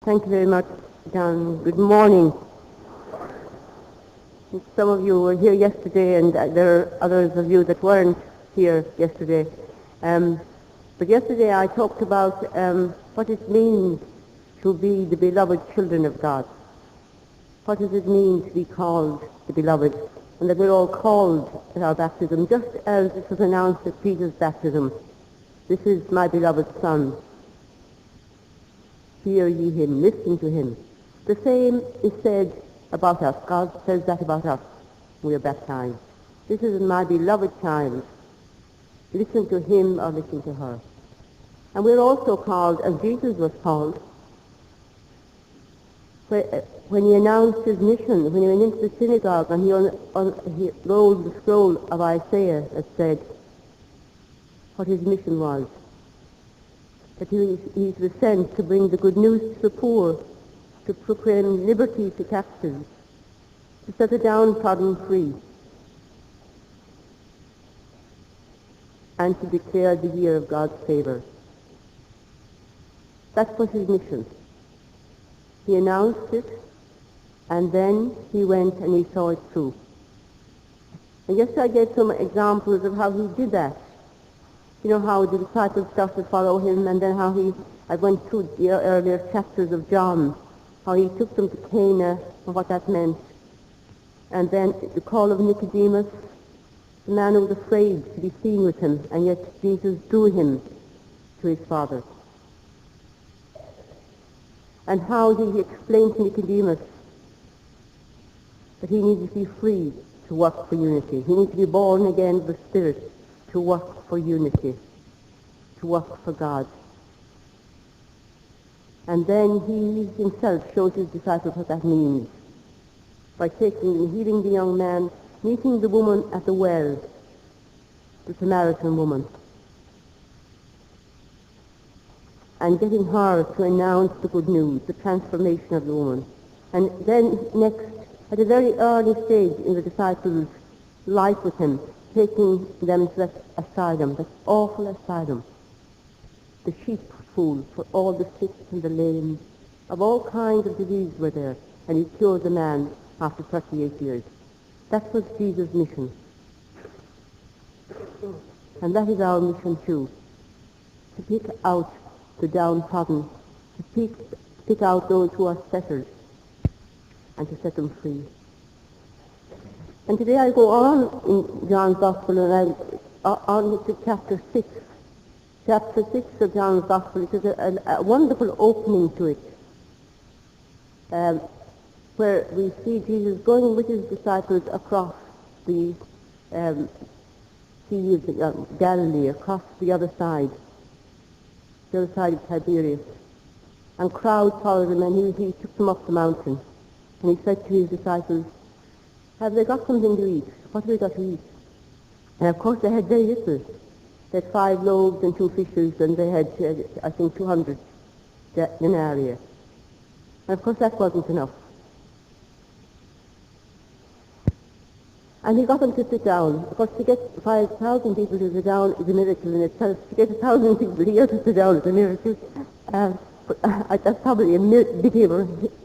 Thank you very much, John. Good morning. Some of you were here yesterday, and there are others of you that weren't here yesterday. But yesterday I talked about what it means to be the beloved children of God. What does it mean to be called the beloved? And that we're all called at our baptism, just as it was announced at Jesus' baptism. This is my beloved Son. Hear ye him, listen to him. The same is said about us. God says that about us. We are baptized. This is my beloved child. Listen to him or listen to her. And we're also called, as Jesus was called, when he announced his mission, when he went into the synagogue and he rolled the scroll of Isaiah that said what his mission was. That he was sent to bring the good news to the poor, to proclaim liberty to captives, to set the downtrodden free, and to declare the year of God's favor. That was his mission. He announced it, and then he went and he saw it through. And yesterday I gave some examples of how he did that. You know how the disciples started to follow him, and then how I went through the earlier chapters of John, how he took them to Cana and what that meant. And then the call of Nicodemus, the man who was afraid to be seen with him, and yet Jesus drew him to his Father. And how he explained to Nicodemus that he needed to be free to work for unity. He needed to be born again of the Spirit to work for unity, to work for God. And then he himself showed his disciples what that means by taking and healing the young man, meeting the woman at the well, the Samaritan woman, and getting her to announce the good news, the transformation of the woman. And then next, at a very early stage in the disciples' life with him, taking them to that asylum, that awful asylum, the sheep food for all the sick and the lame, of all kinds of disease were there, and he cured the man after 38 years. That was Jesus' mission. And that is our mission too, to pick out the downtrodden, to pick out those who are settled, and to set them free. And today I go on in John's Gospel, and I on to chapter 6. Chapter 6 of John's Gospel. It is a wonderful opening to it, where we see Jesus going with his disciples across the Sea of Galilee, across the other side of Tiberias. And crowds followed him, and he took them up the mountain. And he said to his disciples, have they got something to eat? What have they got to eat? And of course they had very little. They had 5 loaves and 2 fishes, and they had, I think, 200 denarii. And of course that wasn't enough. And he got them to sit down. Of course, to get 5,000 people to sit down is a miracle in itself. To get 1,000 people here to sit down is a miracle. That's probably a bigger,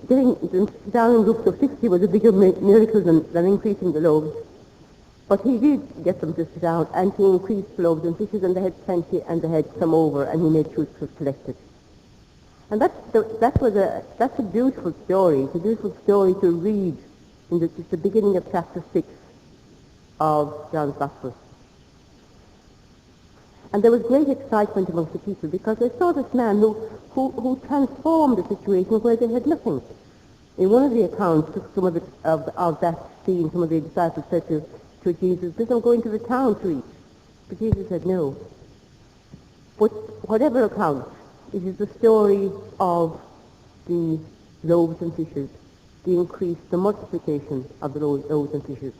getting them to sit down in groups of 60 was a bigger miracle than increasing the loaves. But he did get them to sit down, and he increased the loaves and fishes, and they had plenty, and they had some over, and he made sure it was collected. And that's a beautiful story. It's a beautiful story to read in the beginning of chapter 6 of John's Gospel. And there was great excitement amongst the people because they saw this man who transformed the situation where they had nothing. In one of the accounts, some of that scene, some of the disciples said to Jesus, "Listen, I'm going to the town to eat." But Jesus said no. But whatever account, it is the story of the loaves and fishes, the increase, the multiplication of the loaves and fishes.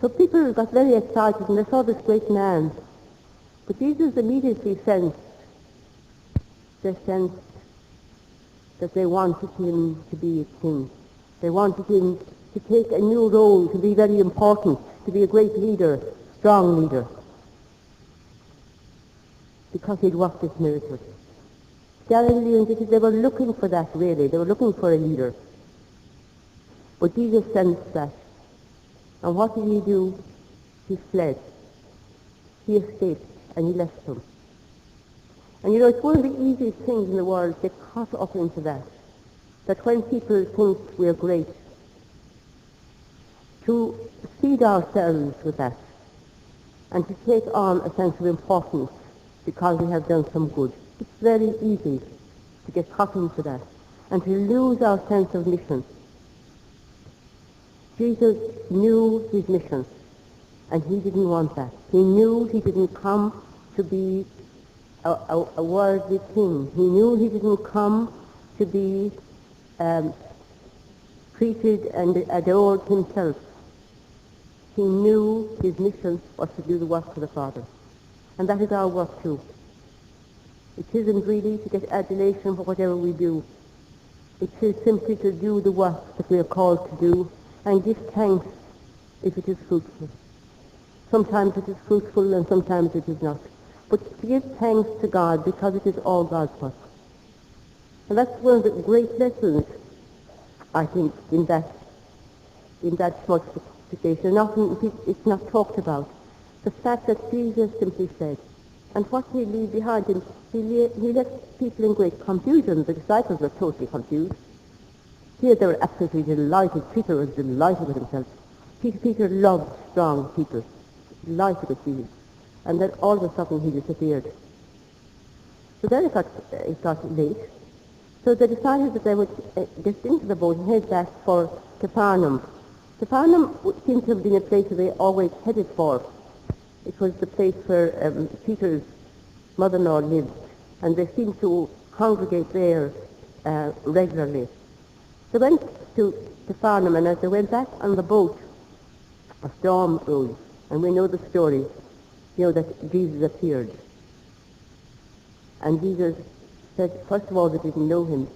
So people got very excited and they saw this great man. But Jesus immediately sensed that they wanted him to be a king. They wanted him to take a new role, to be very important, to be a great leader, strong leader, because he'd worked this miracle. Galileans, they were looking for that really. They were looking for a leader. But Jesus sensed that. And what did he do? He fled. He escaped and he left them. And you know, it's one of the easiest things in the world to get caught up into that. That when people think we're great, to feed ourselves with that and to take on a sense of importance because we have done some good. It's very easy to get caught into that and to lose our sense of mission. Jesus knew his mission, and he didn't want that. He knew he didn't come to be a worldly king. He knew he didn't come to be treated and adored himself. He knew his mission was to do the work for the Father. And that is our work too. It isn't really to get adulation for whatever we do. It is simply to do the work that we are called to do and give thanks if it is fruitful. Sometimes it is fruitful and sometimes it is not. But to give thanks to God because it is all God's work. And that's one of the great lessons, I think, in that multiplication. Often it's not talked about. The fact that Jesus simply said, and what he leave behind him, he left people in great confusion. The disciples were totally confused. Here they were absolutely delighted. Peter was delighted with himself. Peter loved strong people, delighted with Jesus. And then all of a sudden he disappeared. So then it got late. So they decided that they would get into the boat and head back for Capernaum. Capernaum seemed to have been a place that they always headed for. It was the place where Peter's mother-in-law lived, and they seemed to congregate there regularly. They went to Capernaum, and as they went back on the boat, a storm rose, and we know the story, that Jesus appeared. And Jesus said, first of all, they didn't know him,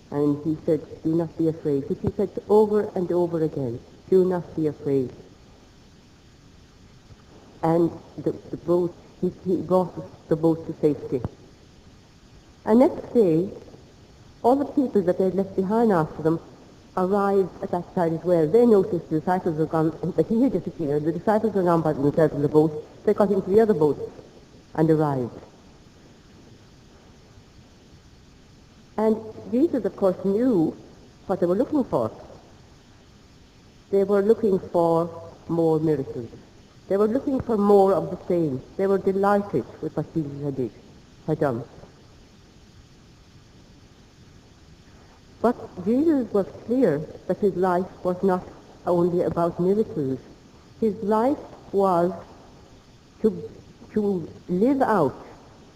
and he said, do not be afraid, which he said over and over again, do not be afraid. And the boat, he brought the boat to safety. And next day, all the people that they had left behind after them arrived at that side as well. They noticed the disciples were gone, that he had disappeared. The disciples were gone by themselves in the boat. They got into the other boat and arrived. And Jesus, of course, knew what they were looking for. They were looking for more miracles. They were looking for more of the same. They were delighted with what Jesus had done. But Jesus was clear that his life was not only about miracles. His life was to live out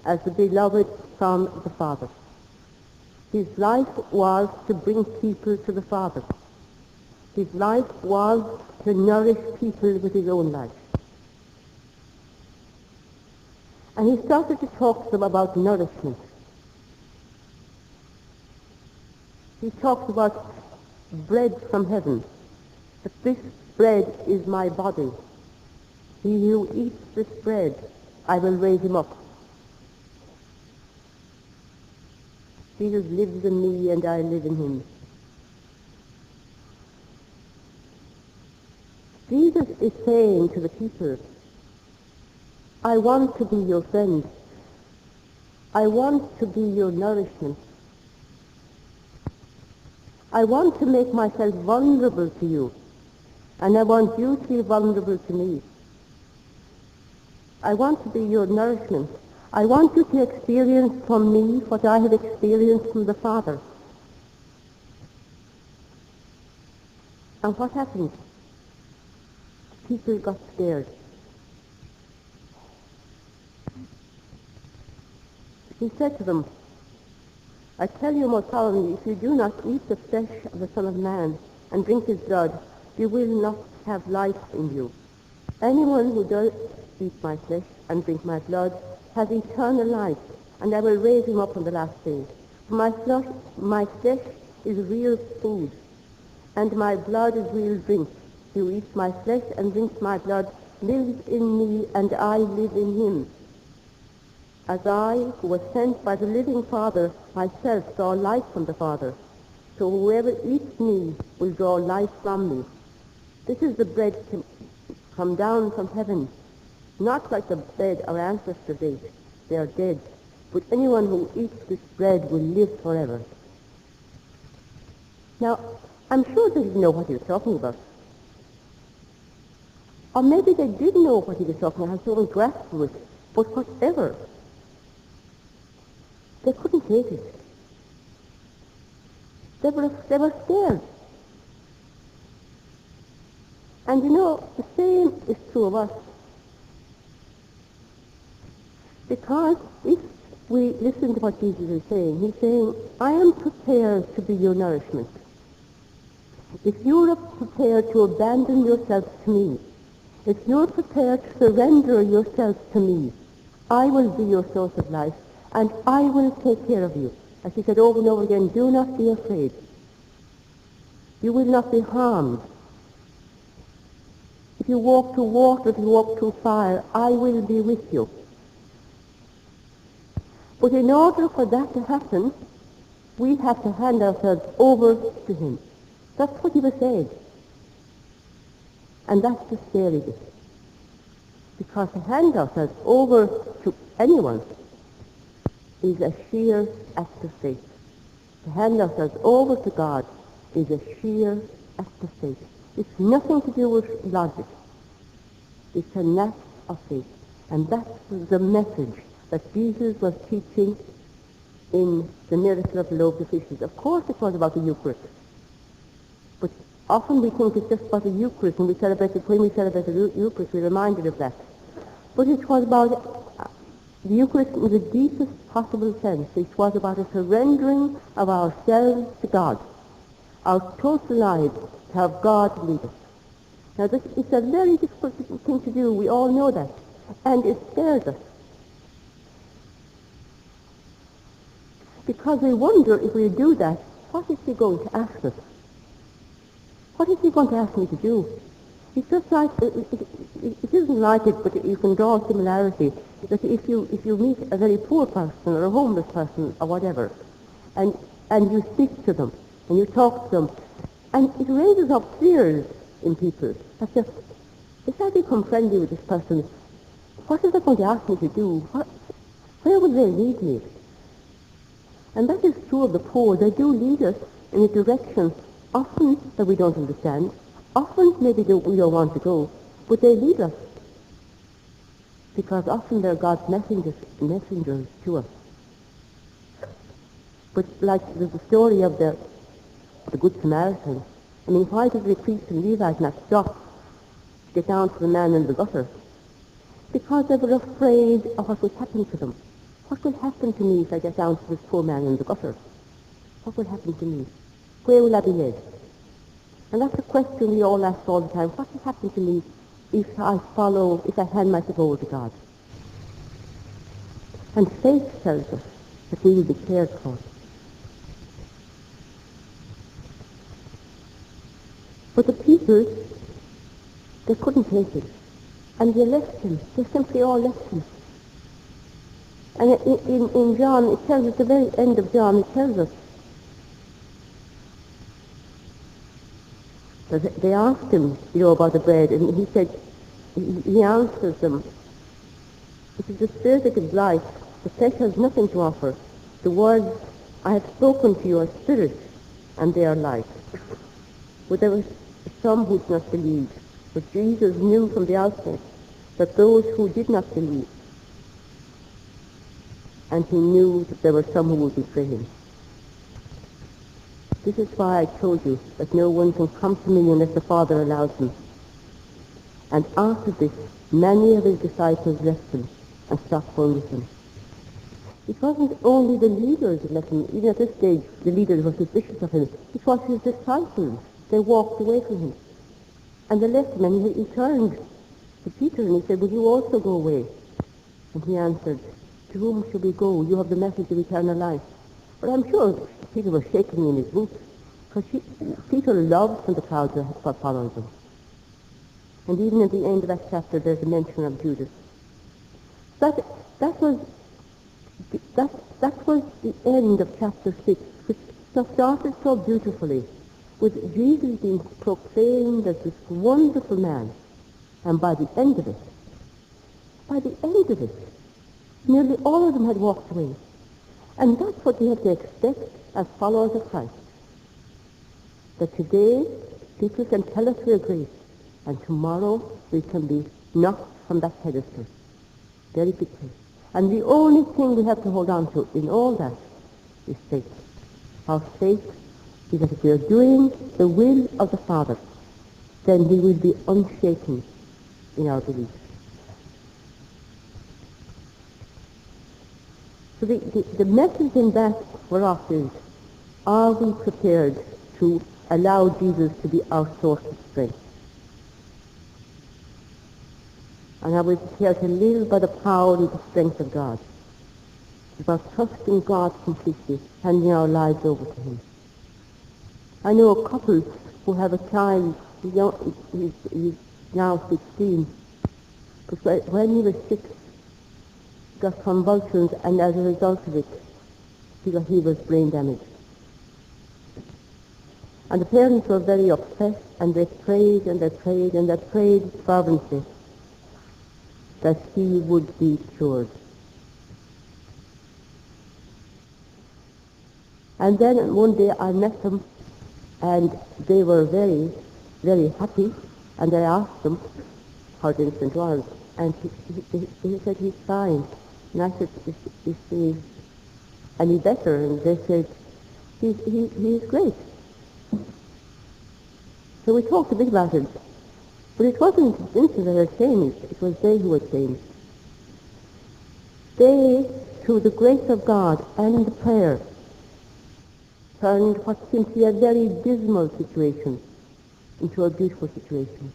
as the beloved Son of the Father. His life was to bring people to the Father. His life was to nourish people with his own life. And he started to talk to them about nourishment. He talked about bread from heaven, that this bread is my body. He who eats this bread, I will raise him up. Jesus lives in me and I live in him. Jesus is saying to the people, I want to be your friend. I want to be your nourishment. I want to make myself vulnerable to you, and I want you to be vulnerable to me. I want to be your nourishment. I want you to experience from me what I have experienced from the Father. And what happened? People got scared. He said to them, I tell you most solemnly, if you do not eat the flesh of the Son of Man and drink his blood, you will not have life in you. Anyone who does eat my flesh and drink my blood has eternal life, and I will raise him up on the last day. For my flesh is real food, and my blood is real drink. He who eats my flesh and drinks my blood lives in me, and I live in him. As I, who was sent by the living Father, myself draw life from the Father, so whoever eats me will draw life from me. This is the bread come down from heaven, not like the bread our ancestors ate. They are dead. But anyone who eats this bread will live forever. Now, I'm sure they didn't know what he was talking about. Or maybe they did know what he was talking about, had so grasped with it. But whatever, they couldn't take it. They were scared. And you know, the same is true of us. Because if we listen to what Jesus is saying, he's saying, I am prepared to be your nourishment. If you're prepared to abandon yourself to me, if you're prepared to surrender yourself to me, I will be your source of life, and I will take care of you. As he said over and over again, do not be afraid. You will not be harmed. If you walk through water, if you walk through fire, I will be with you. But in order for that to happen, we have to hand ourselves over to him. That's what he was saying. And that's the scary bit. Because to hand ourselves over to anyone is a sheer act of faith. To hand ourselves over to God is a sheer act of faith. It's nothing to do with logic. It's an act of faith. And that's the message that Jesus was teaching in the miracle of the loaves of fishes. Of course it was about the Eucharist. But often we think it's just about the Eucharist, and when we celebrate the Eucharist, we're reminded of that. But it was about the Eucharist in the deepest possible sense. It was about a surrendering of ourselves to God, our total lives, to have God lead us. Now this is a very difficult thing to do, we all know that, and it scares us. Because we wonder if we do that, what is he going to ask us? What is he going to ask me to do? It's just like, it isn't like it, but you can draw a similarity, that if you meet a very poor person or a homeless person or whatever, and you speak to them, and you talk to them, and it raises up fears in people. That's just, if I become friendly with this person, what is they going to ask me to do? Where will they lead me? And that is true of the poor. They do lead us in a direction often that we don't understand, often maybe we don't want to go, but they lead us. Because often they're God's messengers to us. But like the story of the Good Samaritan, I mean, why did the priest and Levite not stop to get down to the man in the gutter? Because they were afraid of what would happen to them. What will happen to me if I get down to this poor man in the gutter? What will happen to me? Where will I be led? And that's a question we all ask all the time. What will happen to me if I hand myself over to God? And faith tells us that we will be cared for. But the people, they couldn't take it. And they left him. They simply all left him. And in John, it tells us, at the very end of John, it tells us that they asked him, about the bread, and he said, he answers them, it is the Spirit that gives life. The flesh has nothing to offer. The words I have spoken to you are spirit, and they are life. But there were some who did not believe. But Jesus knew from the outset that those who did not believe, and he knew that there were some who would betray him. This is why I told you that no one can come to me unless the Father allows him. And after this, many of his disciples left him and stopped going with him. It wasn't only the leaders who left him. Even at this stage, the leaders were suspicious of him. It was his disciples. They walked away from him. And they left him, and he turned to Peter and he said, will you also go away? And he answered, to whom shall we go? You have the message of eternal life. But I'm sure Peter was shaking in his boots, because Peter loved when the crowds were following him. And even at the end of that chapter, there's a mention of Judas. That was That was the end of chapter 6, which started so beautifully, with Jesus being proclaimed as this wonderful man. And by the end of it, nearly all of them had walked away. And that's what we have to expect as followers of Christ. That today, people can tell us we're great, and tomorrow we can be knocked from that pedestal very quickly. And the only thing we have to hold on to in all that is faith. Our faith is that if we are doing the will of the Father, then we will be unshaken in our belief. So the message in that for us is, are we prepared to allow Jesus to be our source of strength? And are we prepared to live by the power and the strength of God? It's about trusting God completely, handing our lives over to Him. I know a couple who have a child, he's now 16, but when he was 6, he got convulsions, and as a result of it, he was brain damaged. And the parents were very upset, and they prayed and they prayed and they prayed fervently that he would be cured. And then one day I met them, and they were very, very happy, and I asked them how the infant was, and he said he's fine. And I said, is he any better? And they said, he's great. So we talked a bit about it. But it wasn't the infant that had changed, it was they who had changed. They, through the grace of God and the prayer, turned what seemed to be a very dismal situation into a beautiful situation.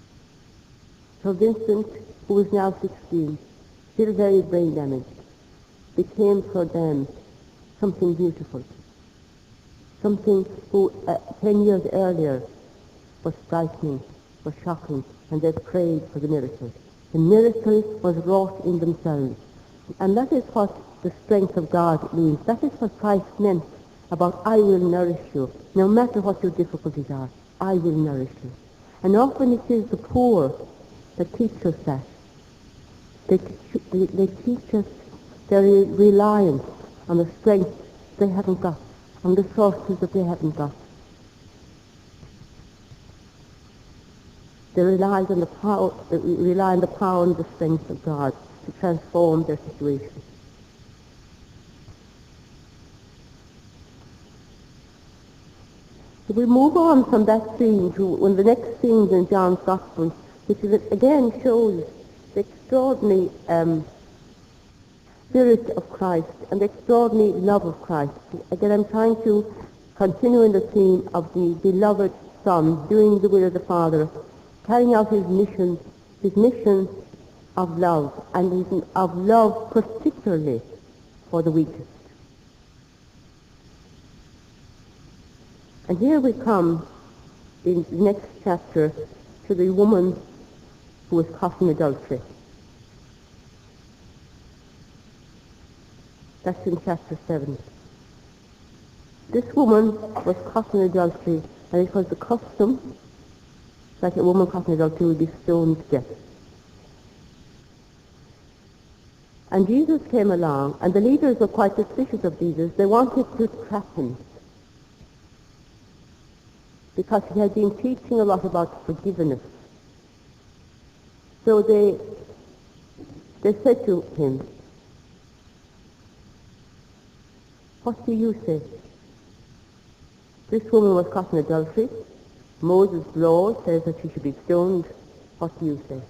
So Vincent, who was now 16, still very brain damaged, became for them something beautiful. Something who 10 years earlier was frightening, was shocking, and they prayed for the miracle. The miracle was wrought in themselves. And that is what the strength of God means. That is what Christ meant about, I will nourish you. No matter what your difficulties are, I will nourish you. And often it is the poor that teach us that. They teach us their reliance on the strength they haven't got, on the sources that they haven't got. They rely on the power and the strength of God to transform their situation. So we move on from that scene to one of the next scenes in John's Gospel, which is, again shows the extraordinary spirit of Christ and the extraordinary love of Christ. Again, I'm trying to continue in the theme of the beloved Son doing the will of the Father, carrying out his mission of love, and of love particularly for the weakest. And here we come in the next chapter to the woman who was caught in adultery. That's in chapter 7. This woman was caught in adultery, and it was the custom that a woman caught in adultery would be stoned to death. And Jesus came along, and the leaders were quite suspicious of Jesus. They wanted to trap him, because he had been teaching a lot about forgiveness. So they said to him, what do you say? This woman was caught in adultery. Moses' law says that she should be stoned. What do you say?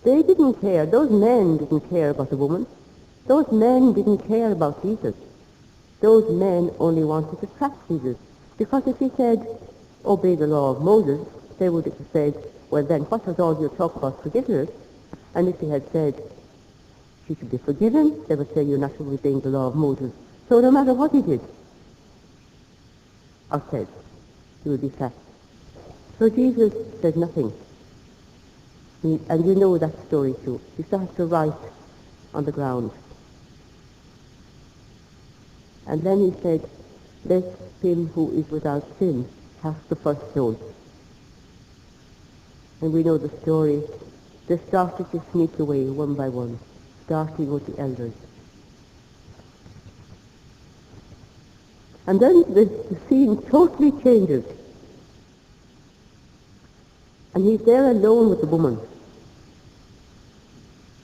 They didn't care. Those men didn't care about the woman. Those men didn't care about Jesus. Those men only wanted to trap Jesus. Because if he said, obey the law of Moses, they would have said, well then, what was all your talk about forgiveness? And if he had said, she should be forgiven, they would say, you're not obeying the law of Moses. So no matter what he did, or said, he would be trapped. So Jesus said nothing. And you know that story too. He started to write on the ground. And then he said, let him who is without sin cast the first stone. And we know the story. They started to sneak away one by one, starting with the elders. And then the scene totally changes. And he's there alone with the woman.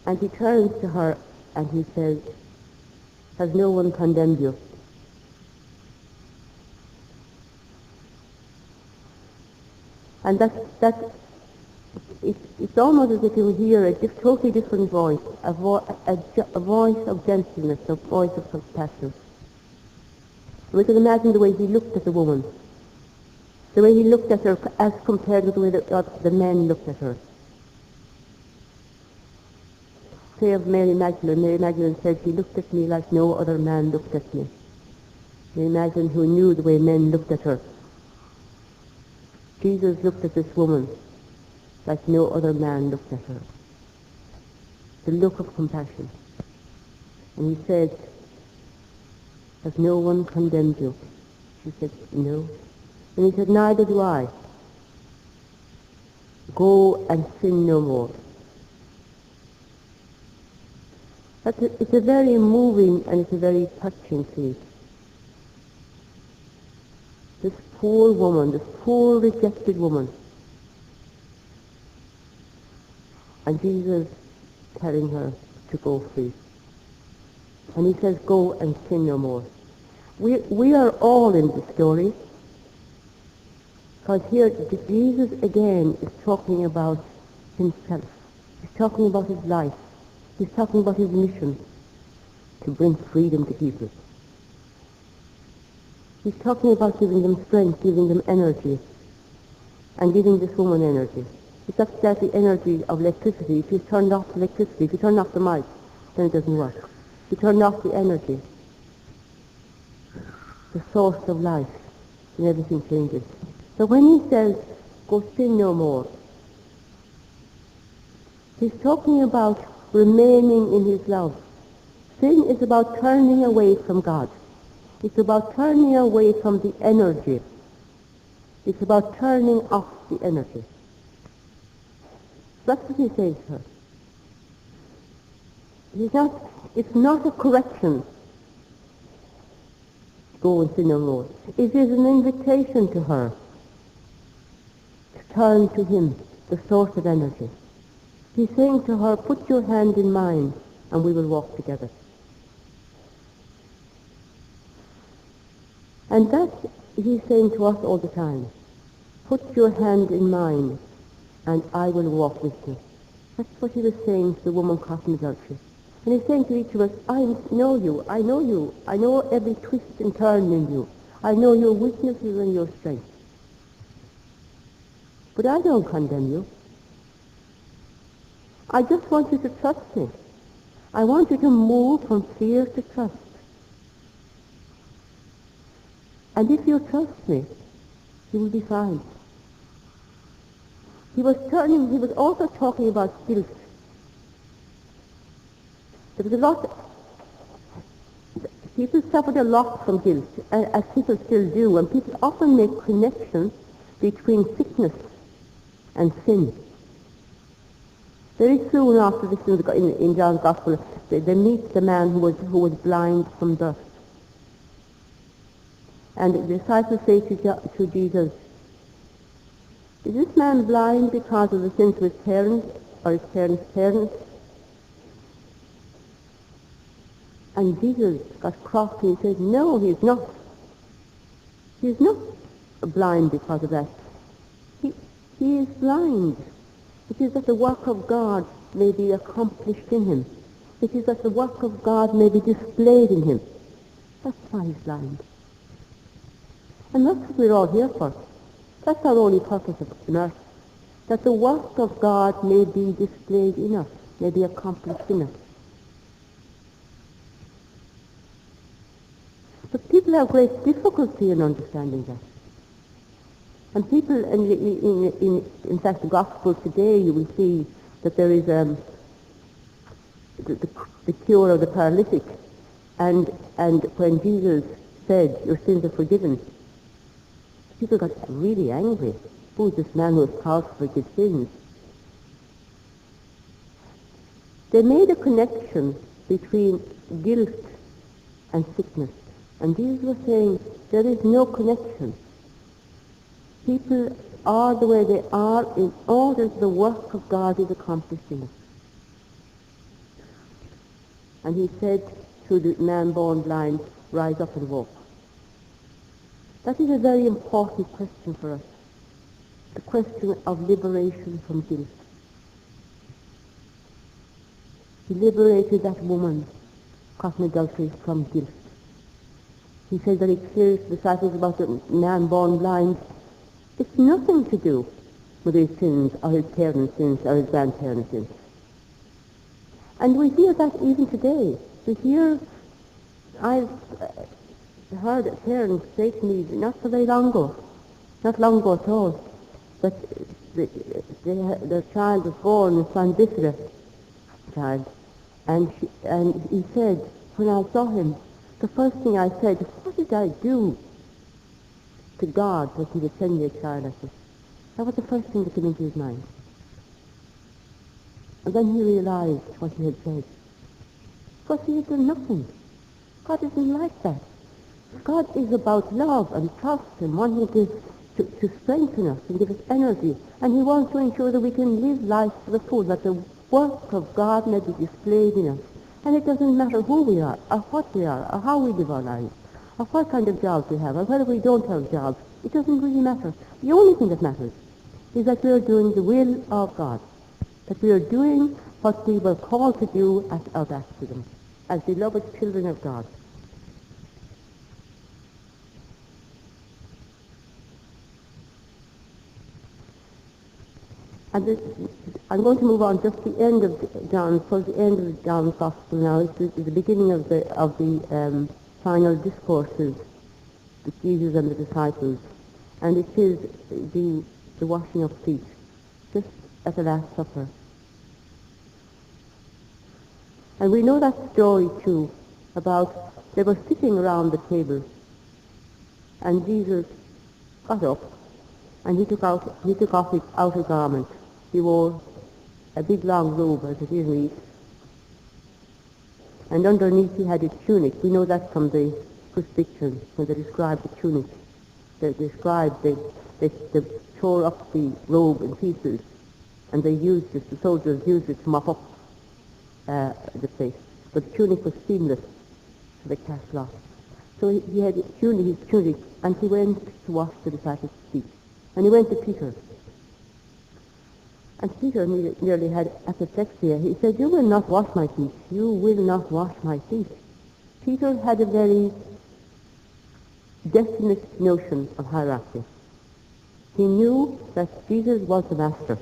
And he turns to her and he says, has no one condemned you? And it's almost as if you hear a totally different voice, a voice of gentleness, a voice of compassion. We can imagine the way he looked at the woman, the way he looked at her as compared with the way that the men looked at her. Say of Mary Magdalene. Mary Magdalene said, she looked at me like no other man looked at me. Mary Magdalene, who knew the way men looked at her. Jesus looked at this woman like no other man looked at her. The look of compassion. And he said, has no one condemned you? She said, no. And he said, neither do I. Go and sin no more. It's a very moving and it's a very touching scene. This poor woman, this poor rejected woman. And Jesus telling her to go free. And he says, go and sin no more. We are all in the story. Because here Jesus again is talking about himself. He's talking about his life. He's talking about his mission to bring freedom to people. He's talking about giving them strength, giving them energy, and giving this woman energy. It's like the energy of electricity. If you turn off electricity, if you turn off the mic, then it doesn't work. If you turn off the energy, the source of life, and everything changes. So when he says, go sin no more, he's talking about remaining in his love. Sin is about turning away from God. It's about turning away from the energy. It's about turning off the energy. That's what he's saying to her. It's not a correction. Go and sin no more. It is an invitation to her to turn to him, the source of energy. He's saying to her, put your hand in mine and we will walk together. And that he's saying to us all the time. Put your hand in mine and I will walk with you. That's what he was saying to the woman caught in adultery. And he's saying to each of us, I know you, I know you, I know every twist and turn in you. I know your weaknesses and your strengths. But I don't condemn you. I just want you to trust me. I want you to move from fear to trust. And if you trust me, you will be fine. He was also talking about guilt. There was a lot, people suffered a lot from guilt, as people still do, and people often make connections between sickness and sin. Very soon after this in John's Gospel, they meet the man who was blind from birth. And the disciples say to Jesus, is this man blind because of the sins of his parents or his parents' parents? And Jesus got cross and he said, no, he's not. He's not blind because of that. He is blind. It is that the work of God may be accomplished in him. It is that the work of God may be displayed in him. That's why he's blind. And that's what we're all here for. That's our only purpose on earth. That the work of God may be displayed in us, may be accomplished in us. But people have great difficulty in understanding that. And people, in fact, the gospel today, you will see that there is the cure of the paralytic. And when Jesus said, your sins are forgiven, people got really angry. Who's this man who has power to forgive sins? They made a connection between guilt and sickness. And Jesus was saying, there is no connection. People are the way they are in order the work of God is accomplished in us. And he said to the man born blind, rise up and walk. That is a very important question for us. The question of liberation from guilt. He liberated that woman caught in adultery from guilt. He said very clearly to the disciples about the man born blind, it's nothing to do with his sins or his parents' sins or his grandparents' sins. And we hear that even today. We hear, I've heard parents say to me not so very long ago, not long ago at all, that their child was born with San bifida child. And he said, when I saw him, the first thing I said, what did I do to God that he would send me a child like this? That was the first thing that came into his mind. And then he realized what he had said. Because he had done nothing. God isn't like that. God is about love and trust and wanting to strengthen us and give us energy. And he wants to ensure that we can live life to the full, that the work of God may be displayed in us. And it doesn't matter who we are, or what we are, or how we live our lives, or what kind of jobs we have, or whether we don't have jobs. It doesn't really matter. The only thing that matters is that we are doing the will of God, that we are doing what we were called to do at our baptism, as beloved children of God. And I'm going to move on just the end of John, towards the end of John's Gospel now. It's the beginning of the final discourses with Jesus and the disciples. And it is the washing of feet, just at the Last Supper. And we know that story too, about they were sitting around the table, and Jesus got up, and he took off his outer garment. He wore a big long robe as it is in the East. And underneath he had his tunic. We know that from the crucifixion, when they described the tunic. They tore up the robe in pieces, and the soldiers used it to mop up the place. But the tunic was seamless, so they cast lots. So he had his tunic, and he went to wash the disciples' feet. And he went to Peter. And Peter nearly had apoplexia. He said, you will not wash my feet. You will not wash my feet. Peter had a very definite notion of hierarchy. He knew that Jesus was the master.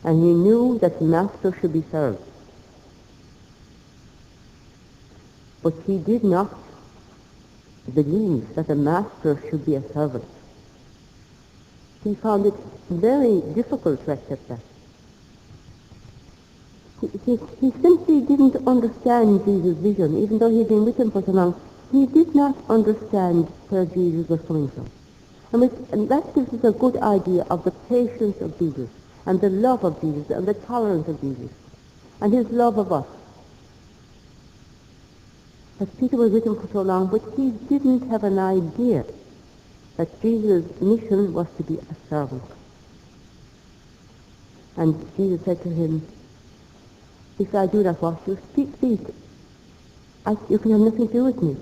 And he knew that the master should be served. But he did not believe that the master should be a servant. He found it very difficult to accept that. He simply didn't understand Jesus' vision, even though he had been with him for so long. He did not understand where Jesus was coming from. And that gives us a good idea of the patience of Jesus, and the love of Jesus, and the tolerance of Jesus, and his love of us. That Peter was with him for so long, but he didn't have an idea that Jesus' mission was to be a servant. And Jesus said to him, if I do not wash your feet, you can have nothing to do with me.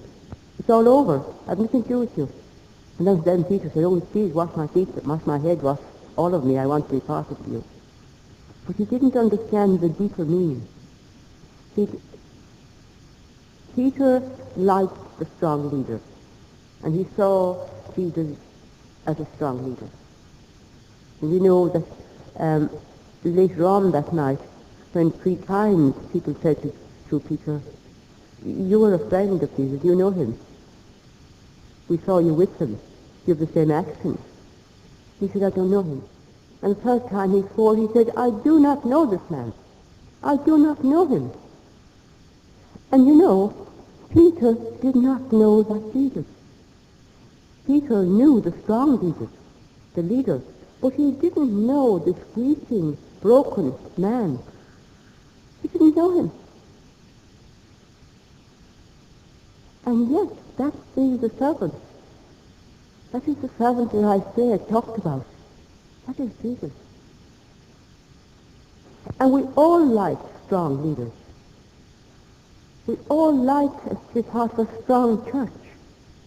It's all over. I have nothing to do with you. And then Peter said, oh, please wash my feet, wash my head, wash all of me. I want to be part of you. But he didn't understand the deeper meaning. Peter liked the strong leader, and he saw Jesus as a strong leader. And we know that later on that night, when 3 times people said to Peter, you were a friend of Jesus, you know him. We saw you with him. You have the same accent. He said, I don't know him. And the third time he swore, he said, I do not know this man. I do not know him. And you know, Peter did not know that Jesus. Peter knew the strong Jesus, the leader, but he didn't know this weeping, broken man. He didn't know him. And yet, that is the servant. That is the servant that Isaiah talked about. That is Jesus. And we all like strong leaders. We all like to be part of a strong church.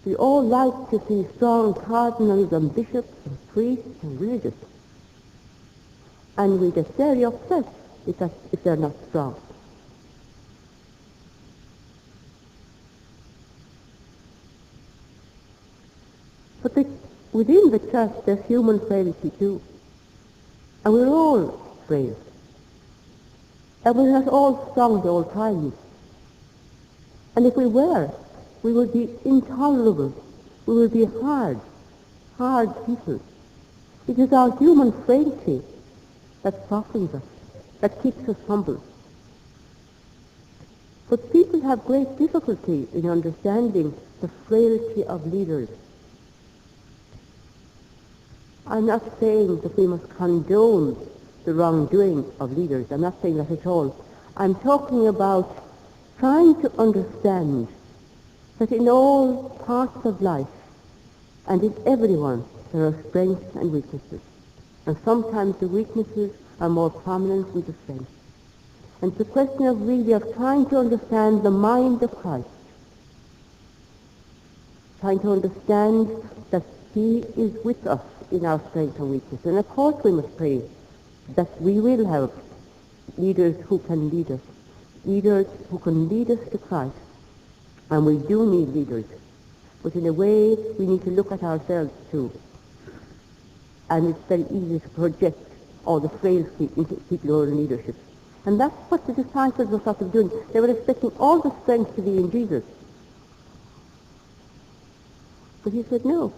We all like to see strong cardinals and bishops and priests and religious. And we get very upset if they're not strong. But within the church there's human frailty too. And we're all frail. And we're not all strong at all times. And if we were, we would be intolerable. We would be hard people. It is our human frailty that softens us, that keeps us humble. But people have great difficulty in understanding the frailty of leaders. I'm not saying that we must condone the wrongdoing of leaders. I'm not saying that at all. I'm talking about trying to understand that in all parts of life and in everyone there are strengths and weaknesses. And sometimes the weaknesses are more prominent than the strengths. And it's a question of really of trying to understand the mind of Christ. Trying to understand that he is with us in our strength and weakness. And of course we must pray that we will have leaders who can lead us. Leaders who can lead us to Christ. And we do need leaders. But in a way, we need to look at ourselves too. And it's very easy to project all the frailty into people who are in leadership. And that's what the disciples were sort of doing. They were expecting all the strength to be in Jesus. But he said, no,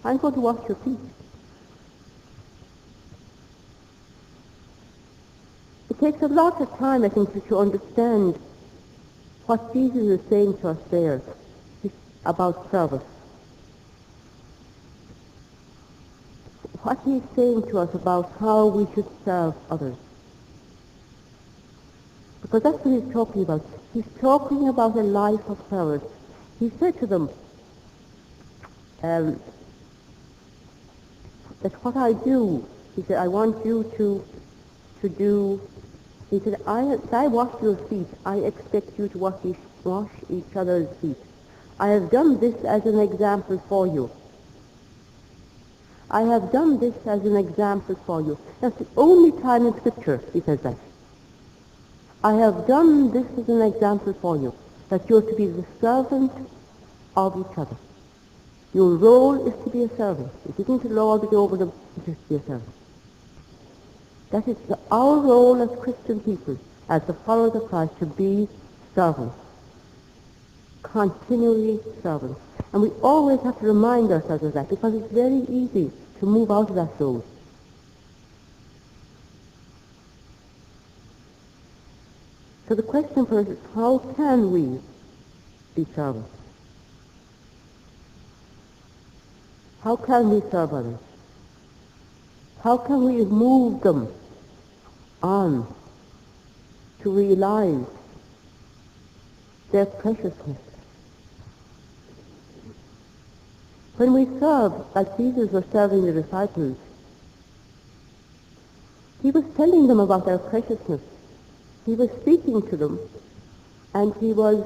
I'm going to wash your feet. It takes a lot of time, I think, to understand what Jesus is saying to us there about service. What he's saying to us about how we should serve others. Because that's what he's talking about. He's talking about a life of service. He said to them that what I do, he said, I want you to do. He said, if I wash your feet, I expect you to wash each other's feet. I have done this as an example for you. I have done this as an example for you. That's the only time in Scripture he says that. I have done this as an example for you, that you're to be the servant of each other. Your role is to be a servant. It isn't to lord it over them, it is to be a servant. That is our role as Christian people, as the followers of Christ, to be servants. Continually servants. And we always have to remind ourselves of that, because it's very easy to move out of that role. So the question for us is, how can we be servants? How can we serve others? How can we move them on to realize their preciousness? When we serve, like Jesus was serving the disciples, he was telling them about their preciousness. He was speaking to them, and he was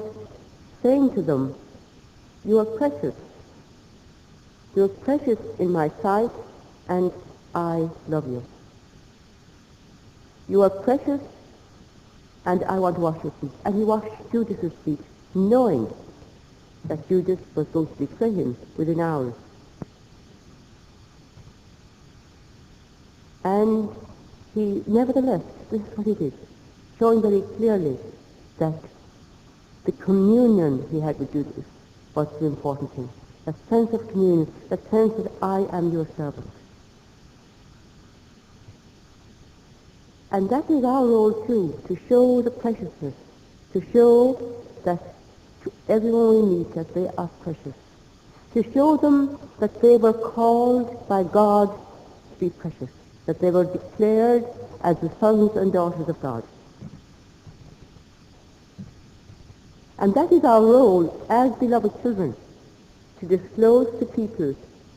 saying to them, you are precious. You are precious in my sight, and I love you. You are precious, and I want to wash your feet. And he washed Judas's feet, knowing that Judas was going to betray him within hours. And he, nevertheless, this is what he did, showing very clearly that the communion he had with Judas was the important thing. That sense of communion, that sense that I am your servant. And that is our role too, to show the preciousness, to show that to everyone we meet that they are precious, to show them that they were called by God to be precious, that they were declared as the sons and daughters of God. And that is our role as beloved children, to disclose to people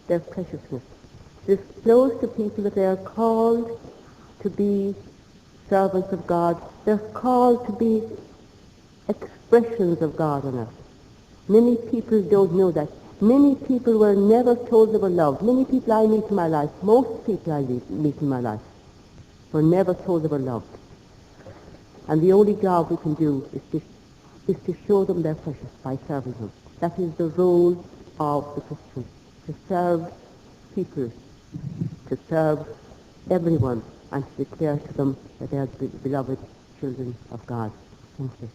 their preciousness, to disclose to people that they are called to be servants of God. They're called to be expressions of God on earth. Many people don't know that. Many people were never told they were loved. Many people I meet in my life, most people I meet in my life, were never told they were loved. And the only job we can do is to show them they're precious by serving them. That is the role of the Christian, to serve people, to serve everyone, and to declare to them that they are beloved children of God. Thank you.